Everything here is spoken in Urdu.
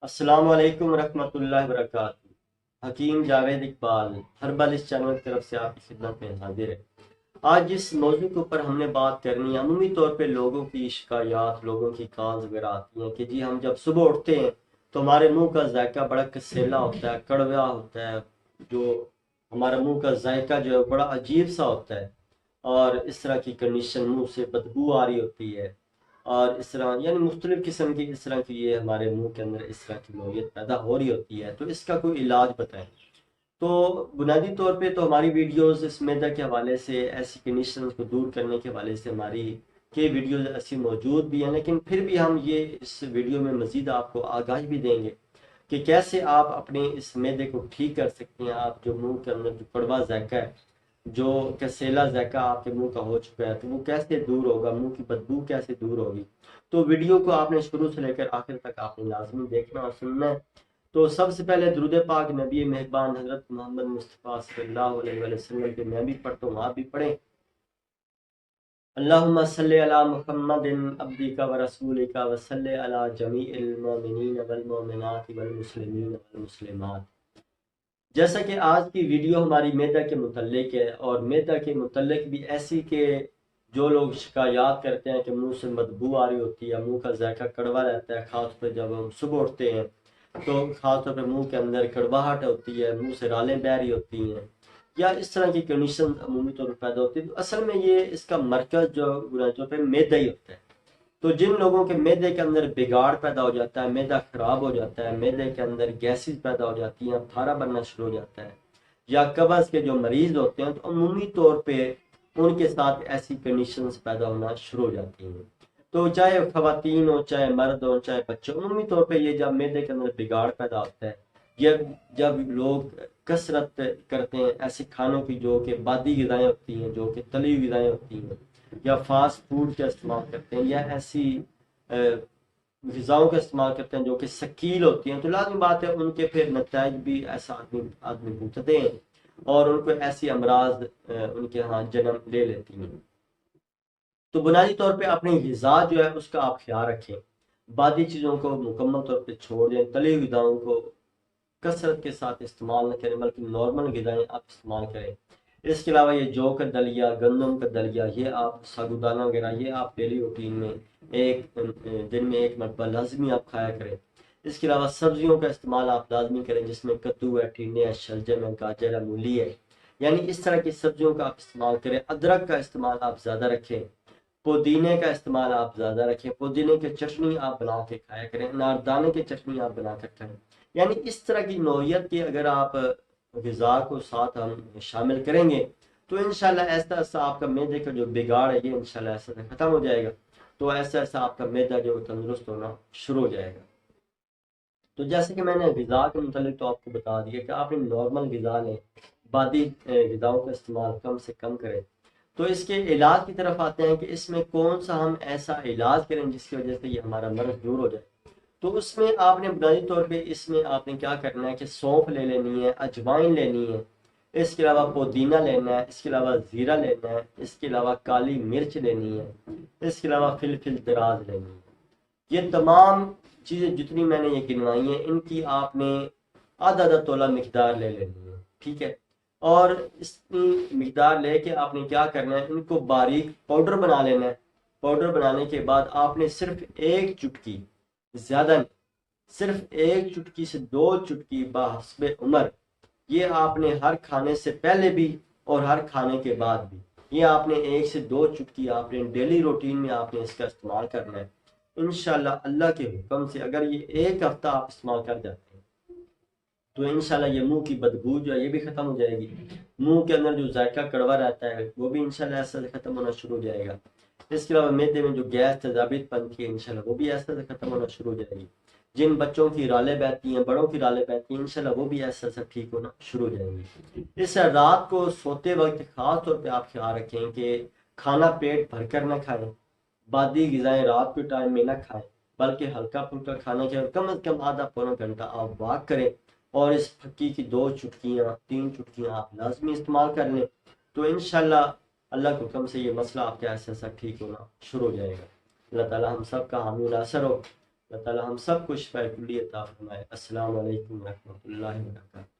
السلام علیکم ورحمۃ اللہ وبرکاتہ۔ حکیم جاوید اقبال ہربل اس چینل کی طرف سے آپ کی خدمت میں حاضر ہے۔ آج جس موضوع کے اوپر ہم نے بات کرنی ہے، عمومی طور پہ لوگوں کی شکایات، لوگوں کی کالز وغیرہ آتی ہیں کہ جی ہم جب صبح اٹھتے ہیں تو ہمارے منہ کا ذائقہ بڑا کسیلا ہوتا ہے، کڑوا ہوتا ہے، جو ہمارا منہ کا ذائقہ جو ہے بڑا عجیب سا ہوتا ہے، اور اس طرح کی کنڈیشن، منہ سے بدبو آ رہی ہوتی ہے، اور اس طرح یعنی مختلف قسم کی اس طرح کی یہ ہمارے منہ کے اندر اس طرح کی نوعیت پیدا ہو رہی ہوتی ہے، تو اس کا کوئی علاج بتائیں۔ تو بنیادی طور پہ تو ہماری ویڈیوز اس میدا کے حوالے سے، ایسی کنڈیشنز کو دور کرنے کے حوالے سے ہماری کئی ویڈیوز ایسی موجود بھی ہیں، لیکن پھر بھی ہم یہ اس ویڈیو میں مزید آپ کو آگاہی بھی دیں گے کہ کیسے آپ اپنے اس میدے کو ٹھیک کر سکتے ہیں۔ آپ جو منہ کے اندر جو کڑوا ذائقہ ہے، جو کسیلا ذائقہ آپ کے منہ کا ہو چکا ہے، تو وہ کیسے دور ہوگا، منہ کی بدبو کیسے دور ہوگی۔ تو ویڈیو کو آپ نے شروع سے لے کر آخر تک آپ نے لازمی دیکھنا اور سننا ہے۔ تو سب سے پہلے درود پاک نبی مہربان حضرت محمد مصطفیٰ صلی اللہ علیہ وآلہ وسلم کے میں بھی پڑھتا ہوں، آپ بھی پڑھیں۔ اللہم صلی علی محمد عبدک و رسولک و صلی علی جمیع المؤمنین والمؤمنات والمسلمین والمسلمات۔ جیسا کہ آج کی ویڈیو ہماری میدا کے متعلق ہے، اور میدا کے متعلق بھی ایسی کہ جو لوگ شکایات کرتے ہیں کہ منہ سے بدبو آ رہی ہوتی ہے، منہ کا ذائقہ کڑوا رہتا ہے، خاص طور پہ جب ہم صبح اٹھتے ہیں تو خاص طور پہ منہ کے اندر کڑواہٹ ہوتی ہے، منہ سے رالیں بہ رہی ہوتی ہیں، یا اس طرح کی کنڈیشن عمومی طور پر پیدا ہوتی ہے، تو اصل میں یہ اس کا مرکز جو بنیادی طور پہ میدا ہی ہوتا ہے۔ تو جن لوگوں کے معدے کے اندر بگاڑ پیدا ہو جاتا ہے، معدہ خراب ہو جاتا ہے، معدے کے اندر گیسز پیدا ہو جاتی ہیں، پھارا بننا شروع ہو جاتا ہے، یا قبض کے جو مریض ہوتے ہیں، تو عمومی طور پہ ان کے ساتھ ایسی کنڈیشنز پیدا ہونا شروع ہو جاتی ہیں۔ تو چاہے خواتین ہو، چاہے مرد ہو، چاہے بچے، عمومی طور پہ یہ جب معدے کے اندر بگاڑ پیدا ہوتا ہے، یہ جب لوگ کثرت کرتے ہیں ایسے کھانوں کی جو کہ بادی غذائیں ہوتی ہیں، جو کہ تلی ہوئی غذائیں ہوتی ہیں، یا فاسٹ فوڈ کا استعمال کرتے ہیں، یا ایسی غذاؤں کا استعمال کرتے ہیں جو کہ ثقیل ہوتی ہیں، تو لازمی بات ہے ان کے پھر نتائج بھی ایسا آدمی بھگتتے ہیں، اور ان کو ایسی امراض ان کے ہاں جنم لے لیتی ہیں۔ تو بنیادی طور پہ اپنی غذا جو ہے اس کا آپ خیال رکھیں، بادی چیزوں کو مکمل طور پہ چھوڑ دیں، تلی ہوئی غذاؤں کو کثرت کے ساتھ استعمال نہ کریں، بلکہ نارمل غذائیں آپ استعمال کریں۔ اس کے علاوہ یہ جو کا دلیا، گندم کا دلیا، یہ آپ ساگودانہ وغیرہ، یہ آپ ڈیلی روٹین میں ایک دن میں ایک مرتبہ لازمی آپ کھایا کریں۔ اس کے علاوہ سبزیوں کا استعمال آپ لازمی کریں، جس میں کدو ہے، ٹنڈے ہے، شلجم ہے، گاجر ہے، مولی ہے، یعنی اس طرح کی سبزیوں کا آپ استعمال کریں۔ ادرک کا استعمال آپ زیادہ رکھیں، پودینے کا استعمال آپ زیادہ رکھیں، پودینے کی چٹنی آپ بنا کے کھایا کریں، ناردانے کی چٹنی آپ بنا کر کھائیں۔ یعنی اس طرح کی نوعیت کی اگر آپ غذا کو ساتھ ہم شامل کریں گے، تو انشاءاللہ ایسا ایسا آپ کا معدے کا جو بگاڑ ہے یہ انشاءاللہ ایسا ایسا ختم ہو جائے گا، تو ایسا ایسا آپ کا معدہ جو تندرست ہونا شروع ہو جائے گا۔ تو جیسے کہ میں نے غذا کے متعلق تو آپ کو بتا دیا کہ آپ نارمل غذا لیں، بادی غذاؤں کا استعمال کم سے کم کریں۔ تو اس کے علاج کی طرف آتے ہیں کہ اس میں کون سا ہم ایسا علاج کریں جس کی وجہ سے یہ ہمارا مرض دور ہو جائے۔ تو اس میں آپ نے بنیادی طور پہ اس میں آپ نے کیا کرنا ہے کہ سونف لے لینی ہے، اجوائن لینی ہے، اس کے علاوہ پودینہ لینا ہے، اس کے علاوہ زیرہ لینا ہے، اس کے علاوہ کالی مرچ لینی ہے، اس کے علاوہ فلفل دراز لینی ہے۔ یہ تمام چیزیں جتنی میں نے یہ گنوائی ہیں، ان کی آپ نے آدھا آدھا تولہ مقدار لے لینی ہے، ٹھیک ہے۔ اور اس کی مقدار لے کے آپ نے کیا کرنا ہے، ان کو باریک پاؤڈر بنا لینا ہے۔ پاؤڈر بنانے کے بعد آپ نے صرف ایک چٹکی، زیادہ نہیں، صرف ایک چٹکی سے دو چٹکی بحسب عمر، یہ آپ نے ہر کھانے سے پہلے بھی اور ہر کھانے کے بعد بھی، یہ آپ نے ایک سے دو چٹکی آپ نے ڈیلی روٹین میں آپ نے اس کا استعمال کرنا ہے۔ انشاءاللہ اللہ کے حکم سے اگر یہ ایک ہفتہ آپ استعمال کر جاتے ہیں، تو انشاءاللہ یہ منہ کی بدبو جو ہے یہ بھی ختم ہو جائے گی، منہ کے اندر جو ذائقہ کڑوا رہتا ہے وہ بھی انشاءاللہ ایسا ختم ہونا شروع ہو جائے گا۔ اس کے علاوہ معدے میں جو گیس تیزابیت بنتی ہے انشاءاللہ وہ بھی ایسا ختم ہونا شروع ہو جائے گی۔ جن بچوں کی رالیں بہتی ہیں، بڑوں کی رالیں بہتی ہیں، انشاءاللہ وہ بھی ایسا ایسا ٹھیک ہونا شروع ہو جائیں گی۔ اس رات کو سوتے وقت خاص طور پہ آپ خیال رکھیں کہ کھانا پیٹ بھر کر نہ کھائیں، بادی غذائیں رات کے ٹائم میں نہ کھائیں، بلکہ ہلکا پھلکا کھانا چاہیے، کم از کم آدھا پونا گھنٹہ آپ واک کریں، اور اس پھکی کی دو چٹکیاں، تین چٹکیاں آپ لازمی استعمال کر لیں، تو انشاءاللہ اللہ کے حکم سے یہ مسئلہ آپ کا ایسا ایسا ٹھیک ہونا شروع ہو جائے گا۔ اللہ تعالی ہم سب کا حامی ناصر ہو۔ اللہ تعالی ہم سب کو شفاء کلی عطا فرمائے۔ السلام علیکم ورحمۃ اللہ وبرکاتہ۔